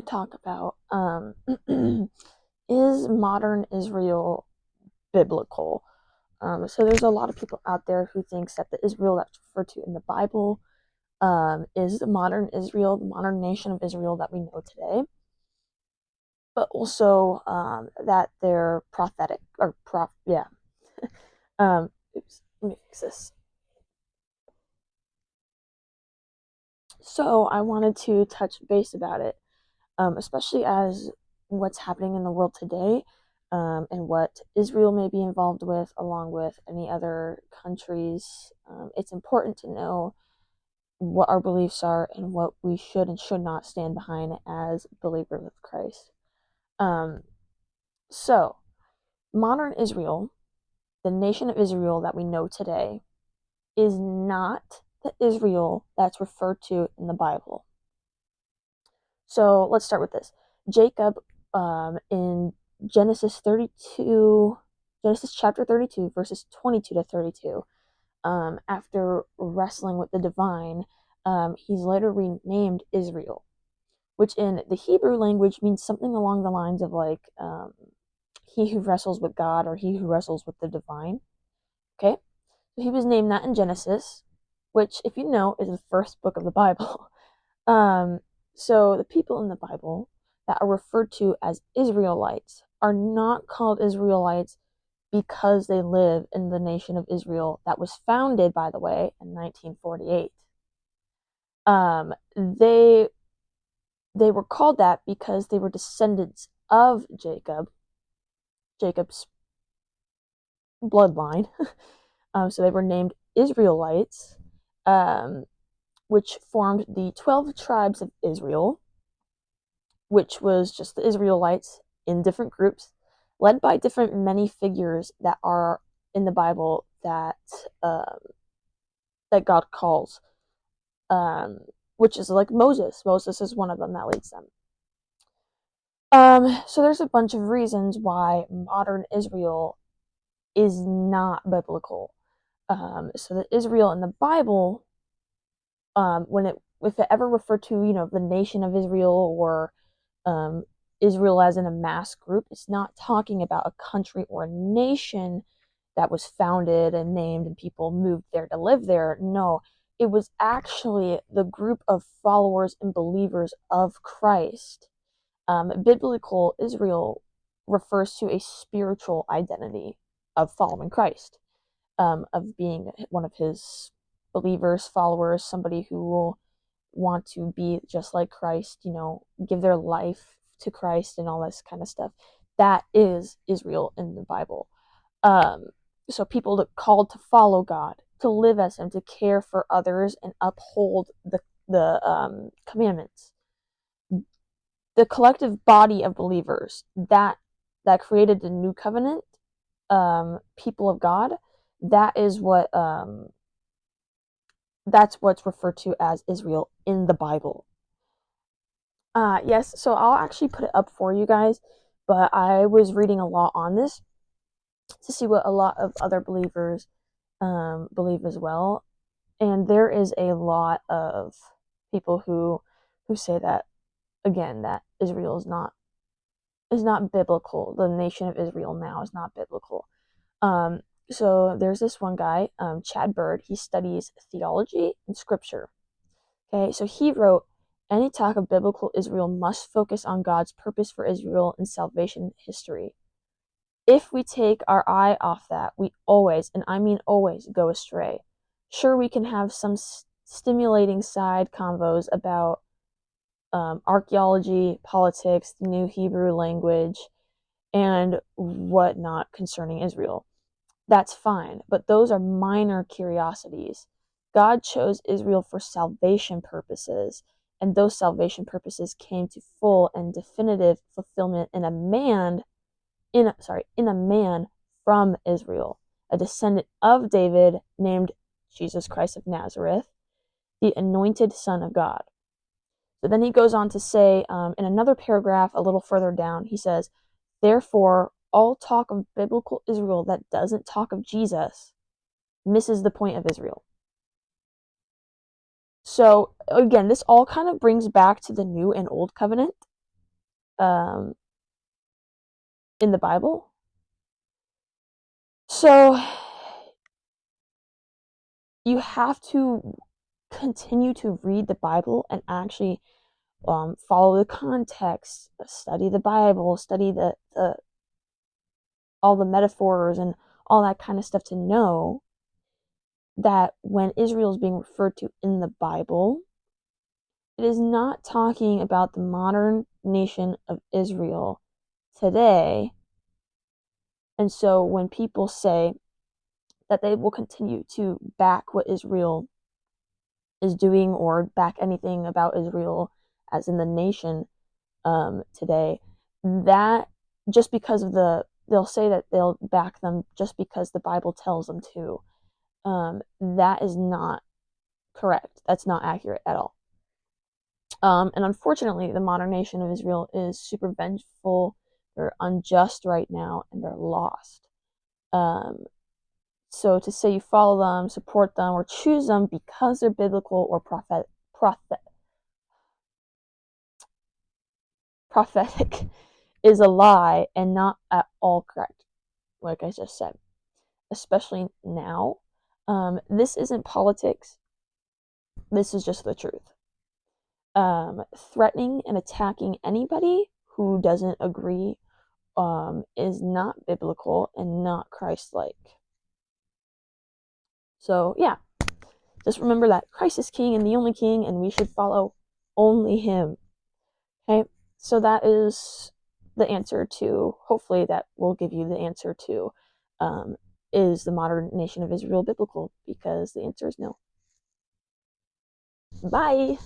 talk about is modern Israel biblical? So there's a lot of people out there who thinks that the Israel that's referred to in the Bible is the modern Israel, the modern nation of Israel that we know today, but also that they're prophetic or yeah. Oops, let me fix this. So I wanted to touch base about it, especially as what's happening in the world today, and what Israel may be involved with, along with any other countries. It's important to know what our beliefs are and what we should and should not stand behind as believers of Christ. Um, so, modern Israel, the nation of Israel that we know today, is not the Israel that's referred to in the Bible. So let's start with this. Jacob, in Genesis 32, Genesis chapter 32, verses 22 to 32, after wrestling with the divine, he's later renamed Israel, which in the Hebrew language means something along the lines of like he who wrestles with God or he who wrestles with the divine. Okay, so he was named that in Genesis, which, if you know, is the first book of the Bible. Um, so the people in the Bible that are referred to as Israelites are not called Israelites because they live in the nation of Israel that was founded, by the way, in 1948. They were called that because they were descendants of Jacob's bloodline. So they were named Israelites, um, which formed the 12 tribes of Israel, which was just the Israelites in different groups, led by different many figures that are in the Bible that God calls, um, which is like Moses. Moses is one of them that leads them. So there's a bunch of reasons why modern Israel is not biblical. So the Israel in the Bible, if it ever referred to, the nation of Israel or um, Israel as in a mass group, it's not talking about a country or a nation that was founded and named and people moved there to live there. No, it was actually the group of followers and believers of Christ. Biblical Israel refers to a spiritual identity of following Christ, of being one of his believers, followers, somebody who will want to be just like Christ, give their life to Christ and all this kind of stuff. That is Israel in the Bible. Um, so people called to follow God, to live as Him, to care for others, and uphold the commandments. The collective body of believers that created the new covenant, people of God, that is that's what's referred to as Israel in the Bible. Yes, so I'll actually put it up for you guys, but I was reading a lot on this to see what a lot of other believers believe as well, and there is a lot of people who say that, again, that Israel is not biblical. The nation of Israel now is not biblical. Um, so there's this one guy, Chad Bird. He studies theology and scripture. Okay, so he wrote, any talk of biblical Israel must focus on God's purpose for Israel and salvation history. If we take our eye off that, we always, and I mean always, go astray. Sure, we can have some stimulating side convos about archaeology, politics, the new Hebrew language, and whatnot concerning Israel. That's fine, but those are minor curiosities. God chose Israel for salvation purposes, and those salvation purposes came to full and definitive fulfillment in a man from Israel, a descendant of David named Jesus Christ of Nazareth, the anointed Son of God. So then he goes on to say, in another paragraph a little further down, he says, therefore, all talk of biblical Israel that doesn't talk of Jesus misses the point of Israel. So again, this all kind of brings back to the New and Old Covenant. um, in the Bible. So you have to continue to read the Bible and actually follow the context, study the Bible, study the all the metaphors and all that kind of stuff to know that when Israel is being referred to in the Bible, it is not talking about the modern nation of Israel today. And so when people say that they will continue to back what Israel is doing or back anything about Israel as in the nation today, that just because of they'll say that they'll back them just because the Bible tells them to. That is not correct. That's not accurate at all. And unfortunately, the modern nation of Israel is super vengeful. They're unjust right now, and they're lost. Um, so to say you follow them, support them, or choose them because they're biblical or prophetic is a lie and not at all correct, like I just said, especially now. This isn't politics. This is just the truth. Threatening and attacking anybody who doesn't agree is not biblical and not Christ-like. So yeah, just remember that Christ is King and the only King, and we should follow only Him. Okay, so that is the answer to. Hopefully, that will give you the answer to. Is the modern nation of Israel biblical? Because the answer is no. Bye.